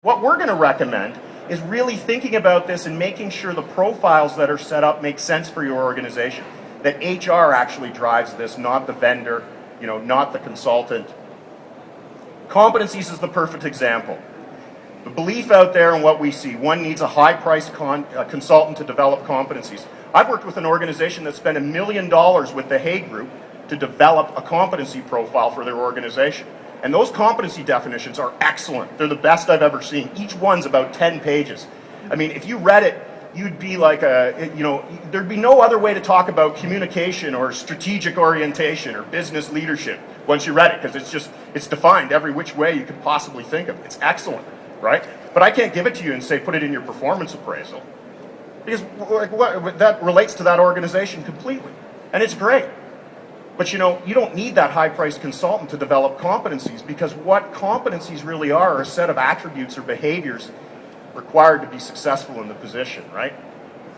What we're going to recommend is really thinking about this and making sure the profiles that are set up make sense for your organization. That HR actually drives this, not the vendor, not the consultant. Competencies is the perfect example. The belief out there and what we see, one needs a high-priced consultant to develop competencies. I've worked with an organization that spent $1 million with the Hay Group to develop a competency profile for their organization. And those competency definitions are excellent. They're the best I've ever seen. Each one's about 10 pages. I mean, if you read it, you'd be like there'd be no other way to talk about communication or strategic orientation or business leadership once you read it, because it's defined every which way you could possibly think of. It's excellent, right? But I can't give it to you and say, put it in your performance appraisal. Because that relates to that organization completely. And it's great. But you don't need that high-priced consultant to develop competencies, because what competencies really are a set of attributes or behaviors required to be successful in the position, right?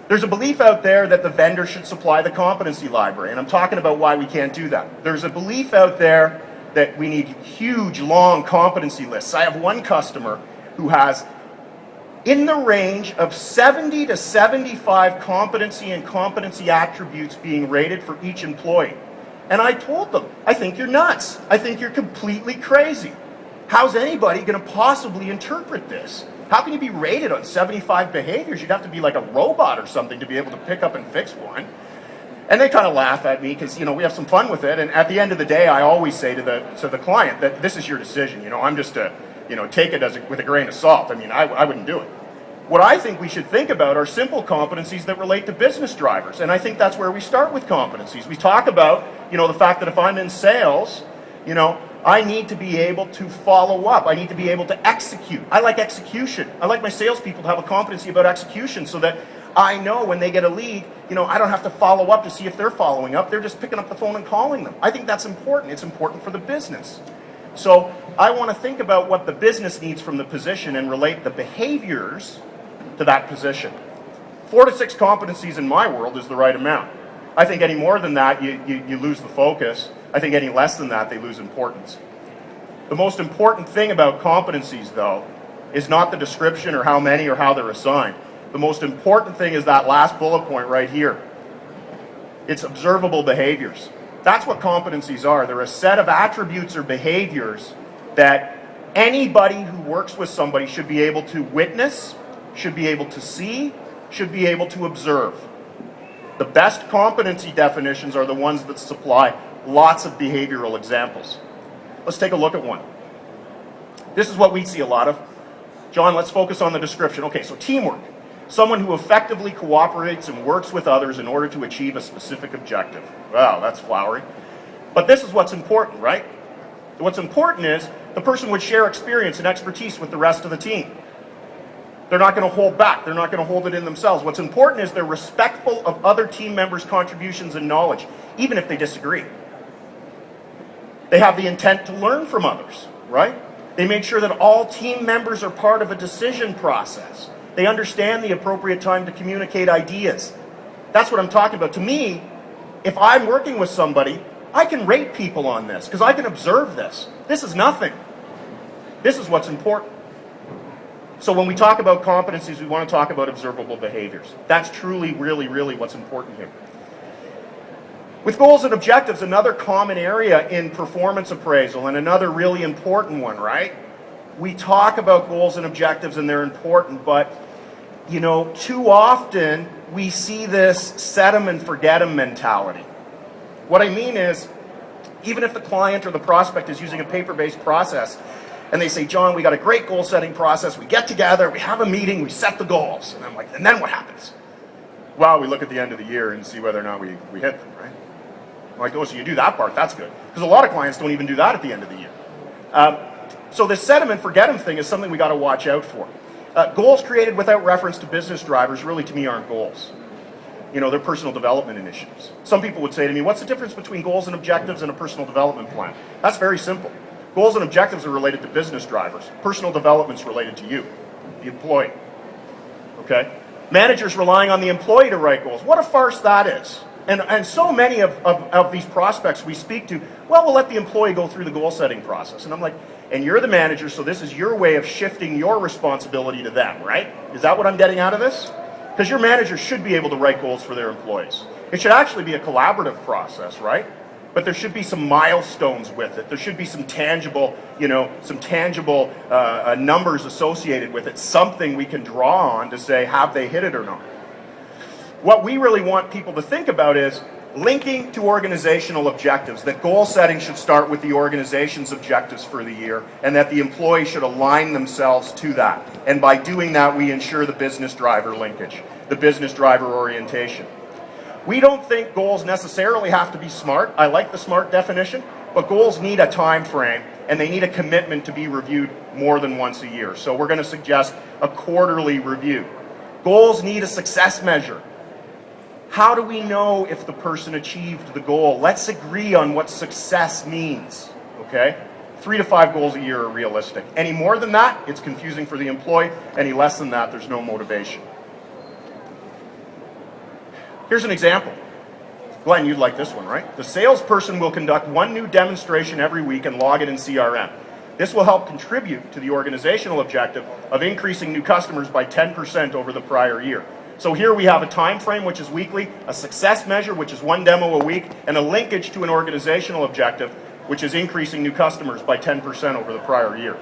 There's a belief out there that the vendor should supply the competency library, and I'm talking about why we can't do that. There's a belief out there that we need huge, long competency lists. I have one customer who has in the range of 70 to 75 competency and competency attributes being rated for each employee. And I told them, I think you're nuts. I think you're completely crazy. How's anybody going to possibly interpret this? How can you be rated on 75 behaviors? You'd have to be like a robot or something to be able to pick up and fix one. And they kind of laugh at me because, we have some fun with it. And at the end of the day, I always say to the client that this is your decision. I'm just take it with a grain of salt. I mean, I wouldn't do it. What I think we should think about are simple competencies that relate to business drivers. And I think that's where we start with competencies. We talk about, the fact that if I'm in sales, I need to be able to follow up. I need to be able to execute. I like execution. I like my salespeople to have a competency about execution so that I know when they get a lead, I don't have to follow up to see if they're following up. They're just picking up the phone and calling them. I think that's important. It's important for the business. So I want to think about what the business needs from the position and relate the behaviors to that position. 4 to 6 competencies in my world is the right amount. I think any more than that, you lose the focus. I think any less than that, they lose importance. The most important thing about competencies, though, is not the description or how many or how they're assigned. The most important thing is that last bullet point right here. It's observable behaviors. That's what competencies are. They're a set of attributes or behaviors that anybody who works with somebody should be able to witness, should be able to see, should be able to observe. The best competency definitions are the ones that supply lots of behavioral examples. Let's take a look at one. This is what we see a lot of. John, let's focus on the description. Okay, so teamwork. Someone who effectively cooperates and works with others in order to achieve a specific objective. Wow, that's flowery. But this is what's important, right? What's important is the person would share experience and expertise with the rest of the team. They're not going to hold back. They're not going to hold it in themselves. What's important is they're respectful of other team members' contributions and knowledge, even if they disagree. They have the intent to learn from others, right? They make sure that all team members are part of a decision process. They understand the appropriate time to communicate ideas. That's what I'm talking about. To me, if I'm working with somebody, I can rate people on this because I can observe this. This is nothing. This is what's important. So when we talk about competencies, we want to talk about observable behaviors. That's truly, really, really what's important here. With goals and objectives, another common area in performance appraisal and another really important one, right? We talk about goals and objectives and they're important, but too often we see this set them and forget them mentality. What I mean is, even if the client or the prospect is using a paper-based process, and they say, John, we got a great goal-setting process. We get together, we have a meeting, we set the goals. And I'm like, and then what happens? Well, we look at the end of the year and see whether or not we hit them, right? I'm like, oh, so you do that part, that's good. Because a lot of clients don't even do that at the end of the year. So this set them and forget them thing is something we got to watch out for. Goals created without reference to business drivers really, to me, aren't goals. They're personal development initiatives. Some people would say to me, what's the difference between goals and objectives and a personal development plan? That's very simple. Goals and objectives are related to business drivers. Personal development's related to you, the employee. Okay? Managers relying on the employee to write goals. What a farce that is. And so many of these prospects we speak to, well, we'll let the employee go through the goal setting process. And I'm like, and you're the manager, so this is your way of shifting your responsibility to them, right? Is that what I'm getting out of this? Because your manager should be able to write goals for their employees. It should actually be a collaborative process, right? But there should be some milestones with it. There should be some tangible, numbers associated with it, something we can draw on to say, have they hit it or not? What we really want people to think about is linking to organizational objectives, that goal setting should start with the organization's objectives for the year, and that the employee should align themselves to that. And by doing that, we ensure the business driver linkage, the business driver orientation. We don't think goals necessarily have to be SMART. I like the SMART definition, but goals need a time frame, and they need a commitment to be reviewed more than once a year. So we're going to suggest a quarterly review. Goals need a success measure. How do we know if the person achieved the goal? Let's agree on what success means, okay? 3 to 5 goals a year are realistic. Any more than that, it's confusing for the employee. Any less than that, there's no motivation. Here's an example. Glenn, you'd like this one, right? The salesperson will conduct 1 new demonstration every week and log it in CRM. This will help contribute to the organizational objective of increasing new customers by 10% over the prior year. So here we have a time frame, which is weekly, a success measure, which is 1 demo a week, and a linkage to an organizational objective, which is increasing new customers by 10% over the prior year.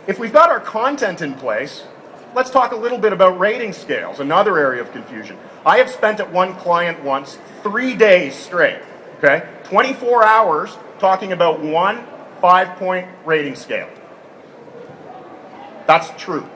If we've got our content in place, let's talk a little bit about rating scales, another area of confusion. I have spent at one client once 3 days straight, okay? 24 hours talking about one 5-point rating scale. That's true.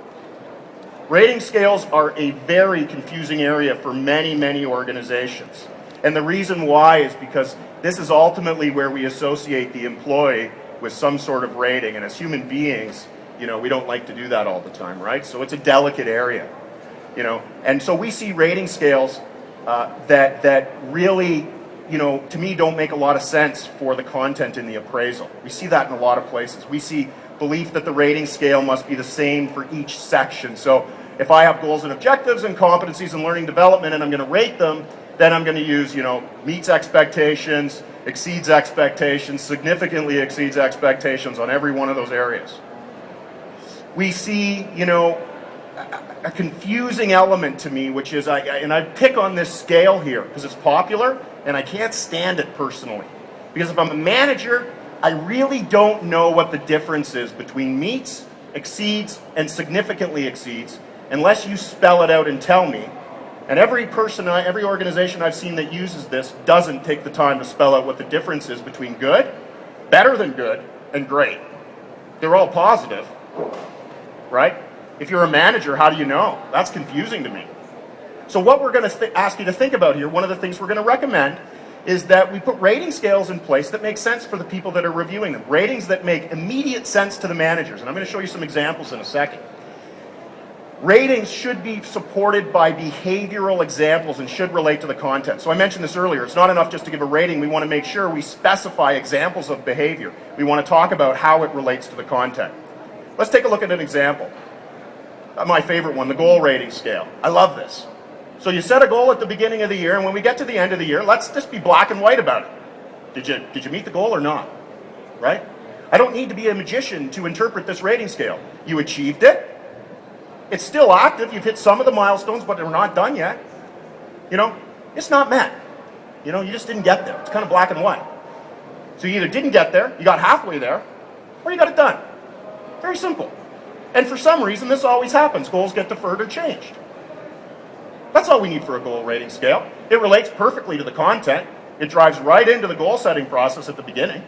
Rating scales are a very confusing area for many, many organizations. And the reason why is because this is ultimately where we associate the employee with some sort of rating. And as human beings, we don't like to do that all the time, right? So it's a delicate area, And so we see rating scales that really, to me don't make a lot of sense for the content in the appraisal. We see that in a lot of places. We see belief that the rating scale must be the same for each section. So if I have goals and objectives and competencies and learning development and I'm going to rate them, then I'm going to use, meets expectations, exceeds expectations, significantly exceeds expectations on every one of those areas. We see, a confusing element to me, which is, I pick on this scale here because it's popular and I can't stand it personally. Because if I'm a manager, I really don't know what the difference is between meets, exceeds, and significantly exceeds unless you spell it out and tell me. And every organization I've seen that uses this doesn't take the time to spell out what the difference is between good, better than good, and great. They're all positive, right? If you're a manager, how do you know? That's confusing to me. So what we're going to ask you to think about here, one of the things we're going to recommend is that we put rating scales in place that make sense for the people that are reviewing them. Ratings that make immediate sense to the managers. And I'm going to show you some examples in a second. Ratings should be supported by behavioral examples and should relate to the content. So I mentioned this earlier. It's not enough just to give a rating. We want to make sure we specify examples of behavior. We want to talk about how it relates to the content. Let's take a look at an example. My favorite one, the goal rating scale. I love this. So you set a goal at the beginning of the year, and when we get to the end of the year, let's just be black and white about it. Did you meet the goal or not? Right? I don't need to be a magician to interpret this rating scale. You achieved it. It's still active. You've hit some of the milestones, but they're not done yet. It's not met. You just didn't get there. It's kind of black and white. So you either didn't get there, you got halfway there, or you got it done. Very simple. And for some reason, this always happens. Goals get deferred or changed. That's all we need for a goal rating scale. It relates perfectly to the content. It drives right into the goal setting process at the beginning.